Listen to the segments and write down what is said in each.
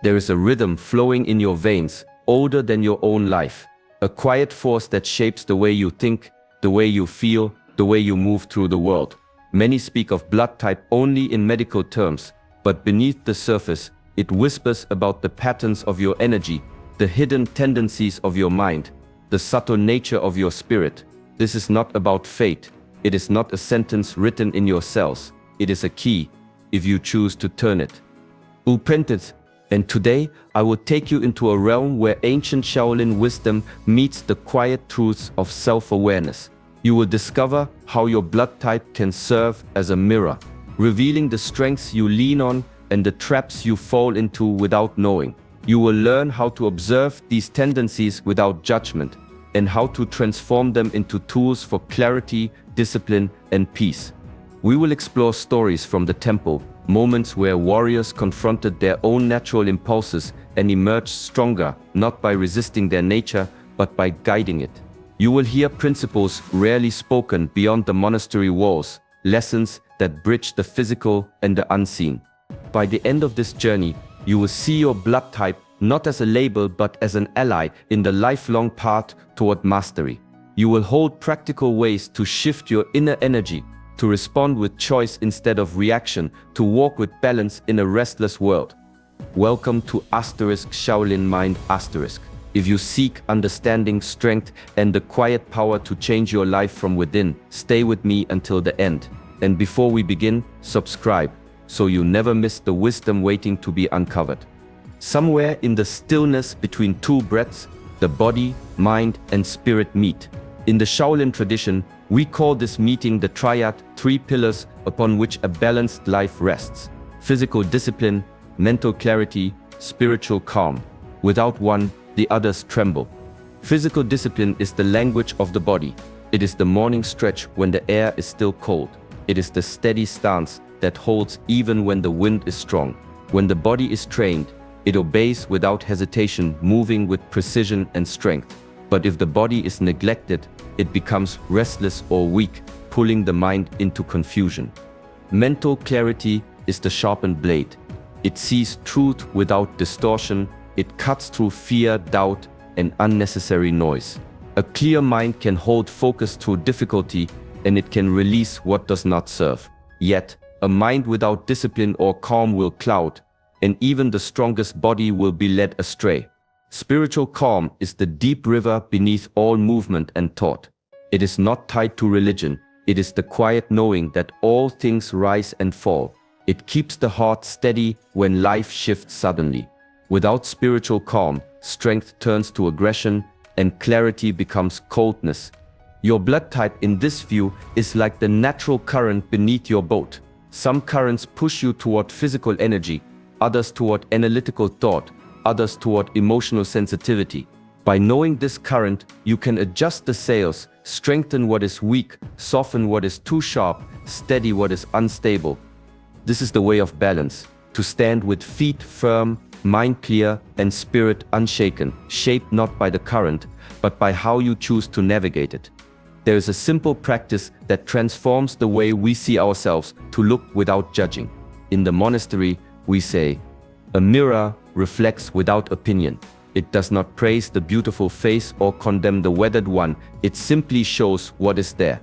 There is a rhythm flowing in your veins, older than your own life. A quiet force that shapes the way you think, the way you feel, the way you move through the world. Many speak of blood type only in medical terms, but beneath the surface, it whispers about the patterns of your energy, the hidden tendencies of your mind, the subtle nature of your spirit. This is not about fate. It is not a sentence written in your cells. It is a key, if you choose to turn it. Cultivate. And today, I will take you into a realm where ancient Shaolin wisdom meets the quiet truths of self-awareness. You will discover how your blood type can serve as a mirror, revealing the strengths you lean on and the traps you fall into without knowing. You will learn how to observe these tendencies without judgment, and how to transform them into tools for clarity, discipline, and peace. We will explore stories from the temple, moments where warriors confronted their own natural impulses and emerged stronger, not by resisting their nature, but by guiding it. You will hear principles rarely spoken beyond the monastery walls, lessons that bridge the physical and the unseen. By the end of this journey, you will see your blood type not as a label but as an ally in the lifelong path toward mastery. You will hold practical ways to shift your inner energy, to respond with choice instead of reaction, to walk with balance in a restless world. Welcome to Shaolin Mind. If you seek understanding, strength, and the quiet power to change your life from within, stay with me until the end. And before we begin, subscribe, so you never miss the wisdom waiting to be uncovered. Somewhere in the stillness between two breaths, the body, mind, and spirit meet. In the Shaolin tradition, we call this meeting the triad, three pillars upon which a balanced life rests: physical discipline, mental clarity, spiritual calm. Without one, the others tremble. Physical discipline is the language of the body. It is the morning stretch when the air is still cold. It is the steady stance that holds even when the wind is strong. When the body is trained, it obeys without hesitation, moving with precision and strength. But if the body is neglected, it becomes restless or weak, pulling the mind into confusion. Mental clarity is the sharpened blade. It sees truth without distortion. It cuts through fear, doubt, and unnecessary noise. A clear mind can hold focus through difficulty, and it can release what does not serve. Yet, a mind without discipline or calm will cloud, and even the strongest body will be led astray. Spiritual calm is the deep river beneath all movement and thought. It is not tied to religion. It is the quiet knowing that all things rise and fall. It keeps the heart steady when life shifts suddenly. Without spiritual calm, strength turns to aggression and clarity becomes coldness. Your blood type in this view is like the natural current beneath your boat. Some currents push you toward physical energy, others toward analytical thought, others toward emotional sensitivity. By knowing this current, you can adjust the sails, strengthen what is weak, soften what is too sharp, steady what is unstable. This is the way of balance, to stand with feet firm, mind clear, and spirit unshaken, shaped not by the current, but by how you choose to navigate it. There is a simple practice that transforms the way we see ourselves, to look without judging. In the monastery, we say, "A mirror reflects without opinion." It does not praise the beautiful face or condemn the weathered one. It simply shows what is there.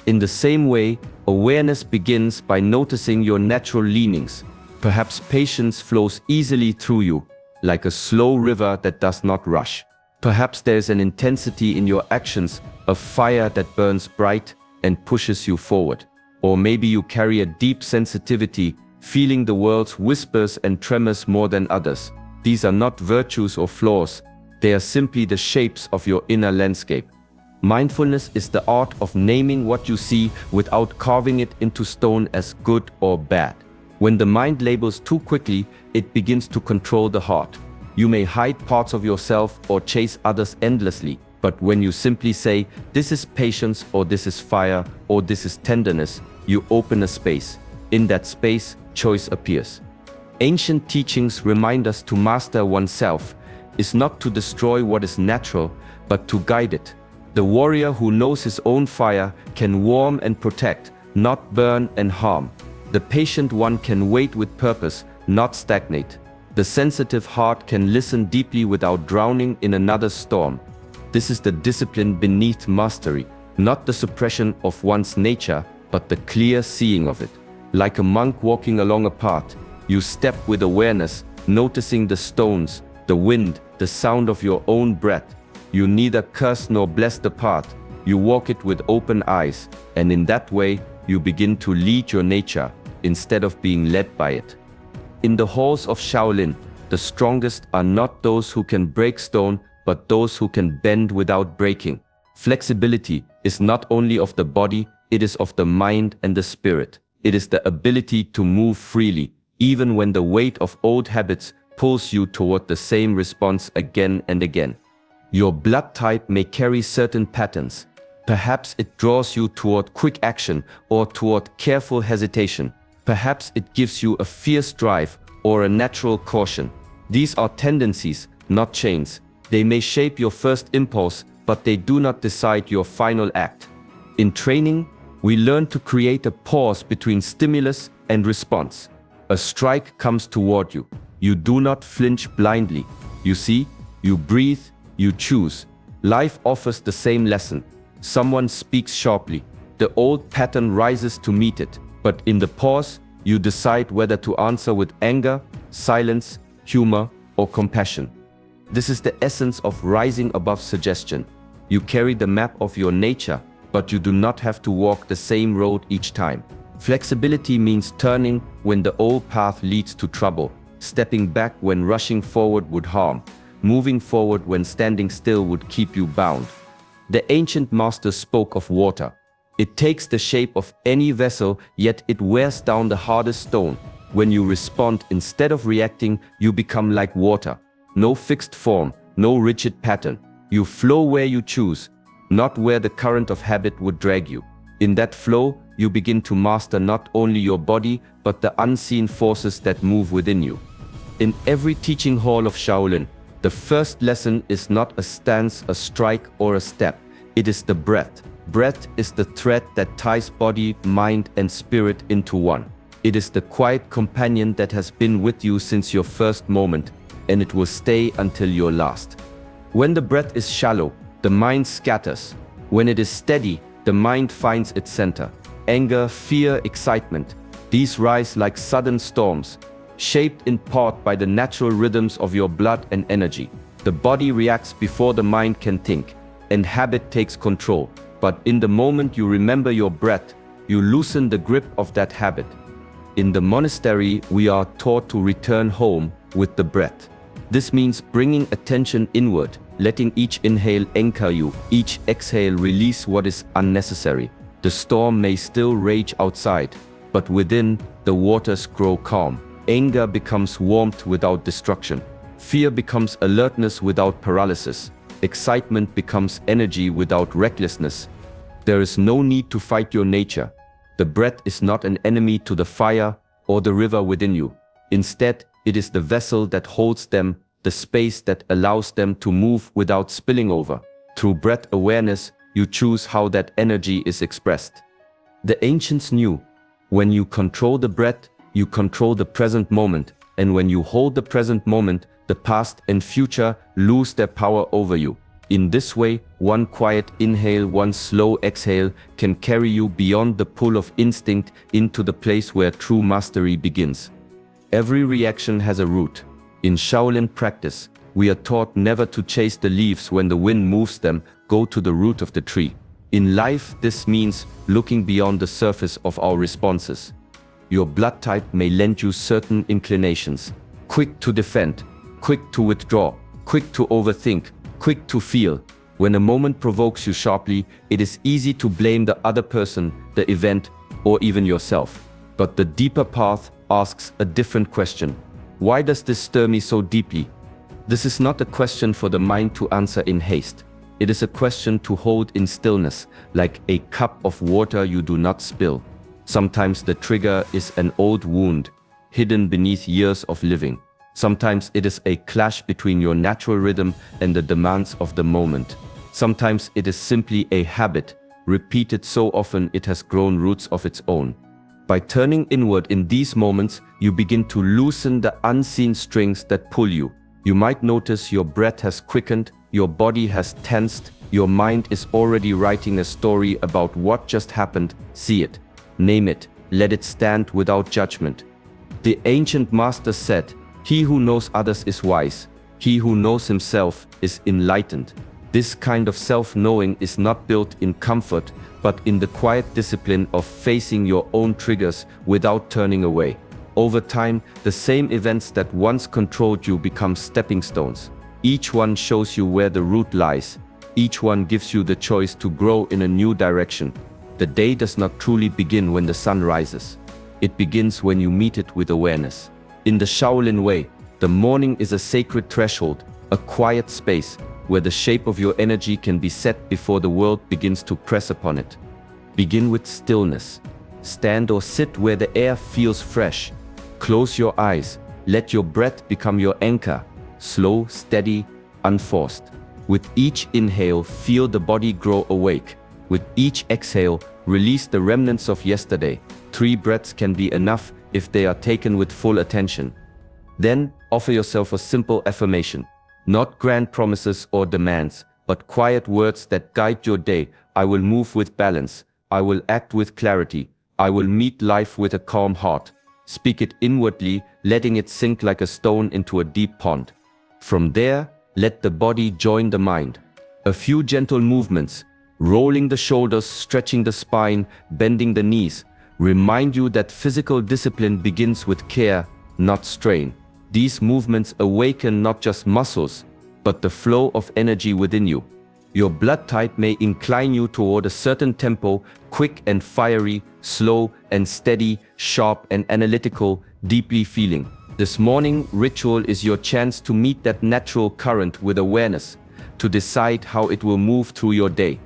In the same way, awareness begins by noticing your natural leanings. Perhaps patience flows easily through you, like a slow river that does not rush. Perhaps there is an intensity in your actions, a fire that burns bright and pushes you forward. Or maybe you carry a deep sensitivity, feeling the world's whispers and tremors more than others. These are not virtues or flaws. They are simply the shapes of your inner landscape. Mindfulness is the art of naming what you see without carving it into stone as good or bad. When the mind labels too quickly, it begins to control the heart. You may hide parts of yourself or chase others endlessly, but when you simply say, "This is patience," or "This is fire," or "This is tenderness," you open a space. In that space, choice appears. Ancient teachings remind us to master oneself is not to destroy what is natural, but to guide it. The warrior who knows his own fire can warm and protect, not burn and harm. The patient one can wait with purpose, not stagnate. The sensitive heart can listen deeply without drowning in another storm. This is the discipline beneath mastery, not the suppression of one's nature, but the clear seeing of it. Like a monk walking along a path, you step with awareness, noticing the stones, the wind, the sound of your own breath. You neither curse nor bless the path, you walk it with open eyes, and in that way, you begin to lead your nature, instead of being led by it. In the halls of Shaolin, the strongest are not those who can break stone, but those who can bend without breaking. Flexibility is not only of the body, it is of the mind and the spirit. It is the ability to move freely, even when the weight of old habits pulls you toward the same response again and again. Your blood type may carry certain patterns. Perhaps it draws you toward quick action or toward careful hesitation. Perhaps it gives you a fierce drive or a natural caution. These are tendencies, not chains. They may shape your first impulse, but they do not decide your final act. In training, we learn to create a pause between stimulus and response. A strike comes toward you. You do not flinch blindly. You see, you breathe, you choose. Life offers the same lesson. Someone speaks sharply. The old pattern rises to meet it. But in the pause, you decide whether to answer with anger, silence, humor, or compassion. This is the essence of rising above suggestion. You carry the map of your nature, but you do not have to walk the same road each time. Flexibility means turning when the old path leads to trouble, stepping back when rushing forward would harm, moving forward when standing still would keep you bound. The ancient masters spoke of water. It takes the shape of any vessel, yet it wears down the hardest stone. When you respond instead of reacting, you become like water. No fixed form, no rigid pattern. You flow where you choose, not where the current of habit would drag you. In that flow, you begin to master not only your body, but the unseen forces that move within you. In every teaching hall of Shaolin, the first lesson is not a stance, a strike, or a step. It is the breath. Breath is the thread that ties body, mind, and spirit into one. It is the quiet companion that has been with you since your first moment, and it will stay until your last. When the breath is shallow, the mind scatters. When it is steady, the mind finds its center. Anger, fear, excitement, these rise like sudden storms, shaped in part by the natural rhythms of your blood and energy. The body reacts before the mind can think, and habit takes control. But in the moment you remember your breath, you loosen the grip of that habit. In the monastery, we are taught to return home with the breath. This means bringing attention inward, letting each inhale anchor you, each exhale release what is unnecessary. The storm may still rage outside, but within, the waters grow calm. Anger becomes warmth without destruction. Fear becomes alertness without paralysis. Excitement becomes energy without recklessness. There is no need to fight your nature. The breath is not an enemy to the fire or the river within you. Instead, it is the vessel that holds them, the space that allows them to move without spilling over. Through breath awareness, you choose how that energy is expressed. The ancients knew, when you control the breath, you control the present moment, and when you hold the present moment, the past and future lose their power over you. In this way, one quiet inhale, one slow exhale can carry you beyond the pull of instinct into the place where true mastery begins. Every reaction has a root. In Shaolin practice, we are taught never to chase the leaves when the wind moves them, go to the root of the tree. In life, this means looking beyond the surface of our responses. Your blood type may lend you certain inclinations. Quick to defend, quick to withdraw, quick to overthink, quick to feel. When a moment provokes you sharply, it is easy to blame the other person, the event, or even yourself. But the deeper path asks a different question. Why does this stir me so deeply? This is not a question for the mind to answer in haste. It is a question to hold in stillness, like a cup of water you do not spill. Sometimes the trigger is an old wound, hidden beneath years of living. Sometimes it is a clash between your natural rhythm and the demands of the moment. Sometimes it is simply a habit, repeated so often it has grown roots of its own. By turning inward in these moments, you begin to loosen the unseen strings that pull you. You might notice your breath has quickened, your body has tensed, your mind is already writing a story about what just happened. See it, name it, let it stand without judgment. The ancient masters said, "He who knows others is wise. He who knows himself is enlightened." This kind of self-knowing is not built in comfort, but in the quiet discipline of facing your own triggers without turning away. Over time, the same events that once controlled you become stepping stones. Each one shows you where the root lies. Each one gives you the choice to grow in a new direction. The day does not truly begin when the sun rises. It begins when you meet it with awareness. In the Shaolin way, the morning is a sacred threshold, a quiet space, where the shape of your energy can be set before the world begins to press upon it. Begin with stillness. Stand or sit where the air feels fresh. Close your eyes. Let your breath become your anchor. Slow, steady, unforced. With each inhale, feel the body grow awake. With each exhale, release the remnants of yesterday. 3 breaths can be enough if they are taken with full attention. Then, offer yourself a simple affirmation. Not grand promises or demands, but quiet words that guide your day. I will move with balance. I will act with clarity. I will meet life with a calm heart. Speak it inwardly, letting it sink like a stone into a deep pond. From there, let the body join the mind. A few gentle movements, rolling the shoulders, stretching the spine, bending the knees, remind you that physical discipline begins with care, not strain. These movements awaken not just muscles, but the flow of energy within you. Your blood type may incline you toward a certain tempo, quick and fiery, slow and steady, sharp and analytical, deeply feeling. This morning ritual is your chance to meet that natural current with awareness, to decide how it will move through your day.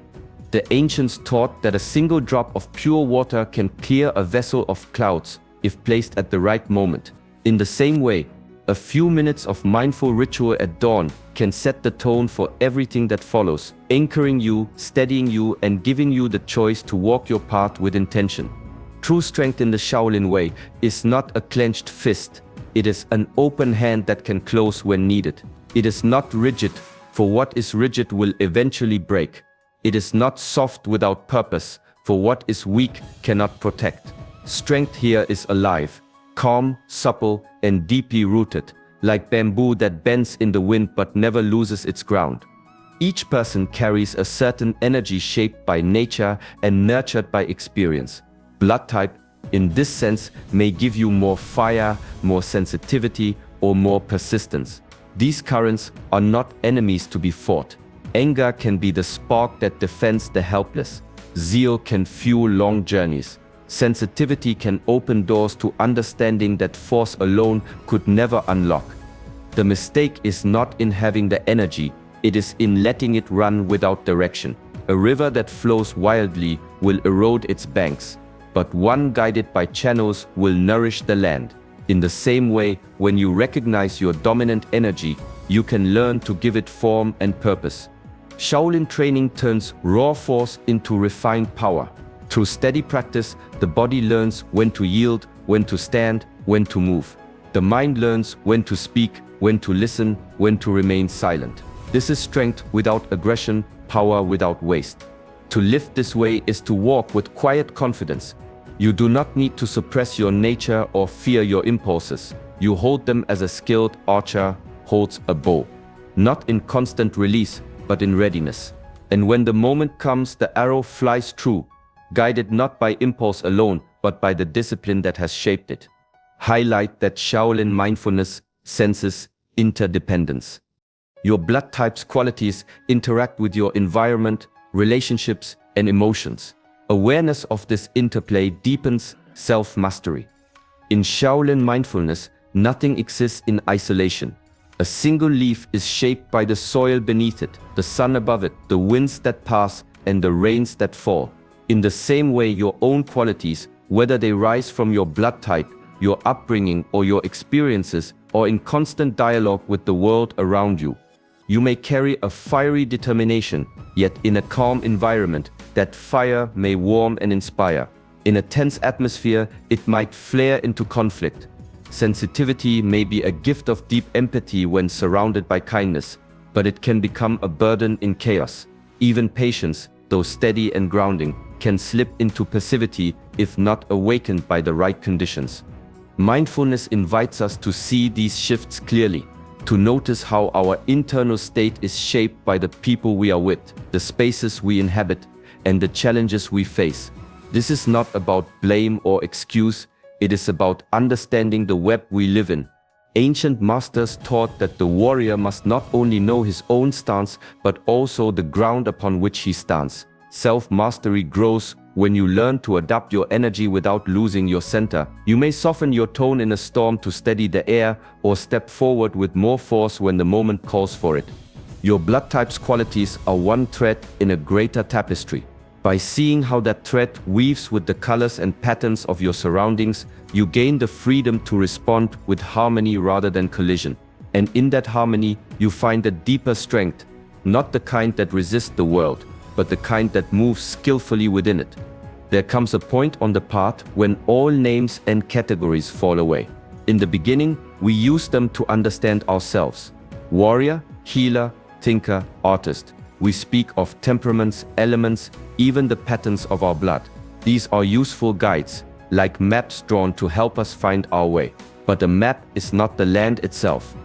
The ancients taught that a single drop of pure water can clear a vessel of clouds if placed at the right moment. In the same way, a few minutes of mindful ritual at dawn can set the tone for everything that follows, anchoring you, steadying you, and giving you the choice to walk your path with intention. True strength in the Shaolin way is not a clenched fist. It is an open hand that can close when needed. It is not rigid, for what is rigid will eventually break. It is not soft without purpose, for what is weak cannot protect. Strength here is alive, calm, supple, and deeply rooted, like bamboo that bends in the wind but never loses its ground. Each person carries a certain energy shaped by nature and nurtured by experience. Blood type, in this sense, may give you more fire, more sensitivity, or more persistence. These currents are not enemies to be fought. Anger can be the spark that defends the helpless. Zeal can fuel long journeys. Sensitivity can open doors to understanding that force alone could never unlock. The mistake is not in having the energy, it is in letting it run without direction. A river that flows wildly will erode its banks, but one guided by channels will nourish the land. In the same way, when you recognize your dominant energy, you can learn to give it form and purpose. Shaolin training turns raw force into refined power. Through steady practice, the body learns when to yield, when to stand, when to move. The mind learns when to speak, when to listen, when to remain silent. This is strength without aggression, power without waste. To live this way is to walk with quiet confidence. You do not need to suppress your nature or fear your impulses. You hold them as a skilled archer holds a bow. Not in constant release, but in readiness. And when the moment comes, the arrow flies true, guided not by impulse alone, but by the discipline that has shaped it. Highlight that Shaolin mindfulness senses interdependence. Your blood type's qualities interact with your environment, relationships, and emotions. Awareness of this interplay deepens self-mastery. In Shaolin mindfulness, nothing exists in isolation. A single leaf is shaped by the soil beneath it, the sun above it, the winds that pass, and the rains that fall. In the same way, your own qualities, whether they rise from your blood type, your upbringing, or your experiences, are in constant dialogue with the world around you. You may carry a fiery determination, yet in a calm environment, that fire may warm and inspire. In a tense atmosphere, it might flare into conflict. Sensitivity may be a gift of deep empathy when surrounded by kindness, but it can become a burden in chaos. Even patience, though steady and grounding, can slip into passivity if not awakened by the right conditions. Mindfulness invites us to see these shifts clearly, to notice how our internal state is shaped by the people we are with, the spaces we inhabit, and the challenges we face. This is not about blame or excuse, it is about understanding the web we live in. Ancient masters taught that the warrior must not only know his own stance, but also the ground upon which he stands. Self-mastery grows when you learn to adapt your energy without losing your center. You may soften your tone in a storm to steady the air, or step forward with more force when the moment calls for it. Your blood type's qualities are one thread in a greater tapestry. By seeing how that thread weaves with the colors and patterns of your surroundings, you gain the freedom to respond with harmony rather than collision. And in that harmony, you find a deeper strength, not the kind that resists the world, but the kind that moves skillfully within it. There comes a point on the path when all names and categories fall away. In the beginning, we use them to understand ourselves. Warrior, healer, thinker, artist. We speak of temperaments, elements, even the patterns of our blood. These are useful guides, like maps drawn to help us find our way. But a map is not the land itself.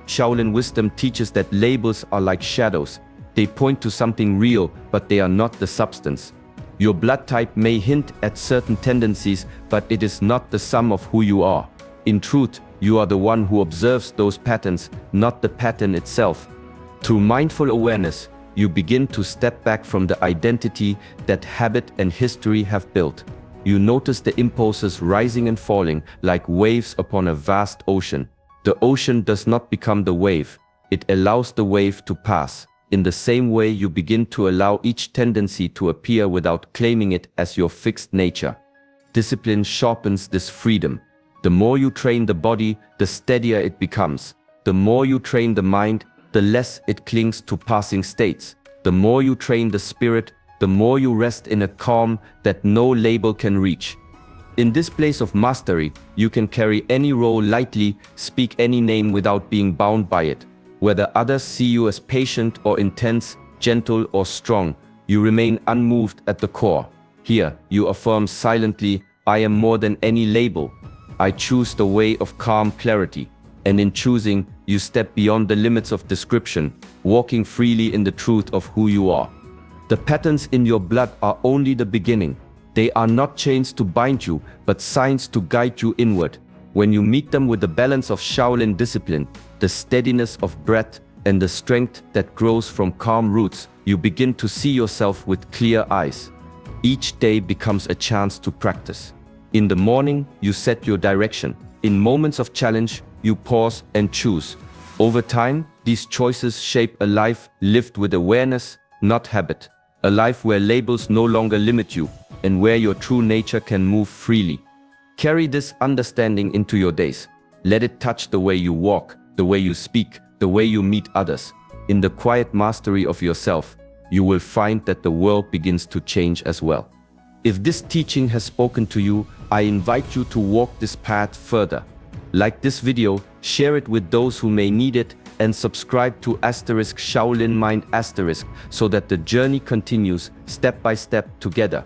Shaolin wisdom teaches that labels are like shadows. They point to something real, but they are not the substance. Your blood type may hint at certain tendencies, but it is not the sum of who you are. In truth, you are the one who observes those patterns, not the pattern itself. Through mindful awareness, you begin to step back from the identity that habit and history have built. You notice the impulses rising and falling like waves upon a vast ocean. The ocean does not become the wave, it allows the wave to pass. In the same way, you begin to allow each tendency to appear without claiming it as your fixed nature. Discipline sharpens this freedom. The more you train the body, the steadier it becomes. The more you train the mind, the less it clings to passing states. The more you train the spirit, the more you rest in a calm that no label can reach. In this place of mastery, you can carry any role lightly, speak any name without being bound by it. Whether others see you as patient or intense, gentle or strong, you remain unmoved at the core. Here, you affirm silently, I am more than any label. I choose the way of calm clarity. And in choosing, you step beyond the limits of description, walking freely in the truth of who you are. The patterns in your blood are only the beginning. They are not chains to bind you, but signs to guide you inward. When you meet them with the balance of Shaolin discipline, the steadiness of breath, and the strength that grows from calm roots, you begin to see yourself with clear eyes. Each day becomes a chance to practice. In the morning, you set your direction. In moments of challenge, you pause and choose. Over time, these choices shape a life lived with awareness, not habit. A life where labels no longer limit you, and where your true nature can move freely. Carry this understanding into your days. Let it touch the way you walk, the way you speak, the way you meet others. In the quiet mastery of yourself, you will find that the world begins to change as well. If this teaching has spoken to you, I invite you to walk this path further. Like this video, share it with those who may need it, and subscribe to Shaolin Mind so that the journey continues step by step together.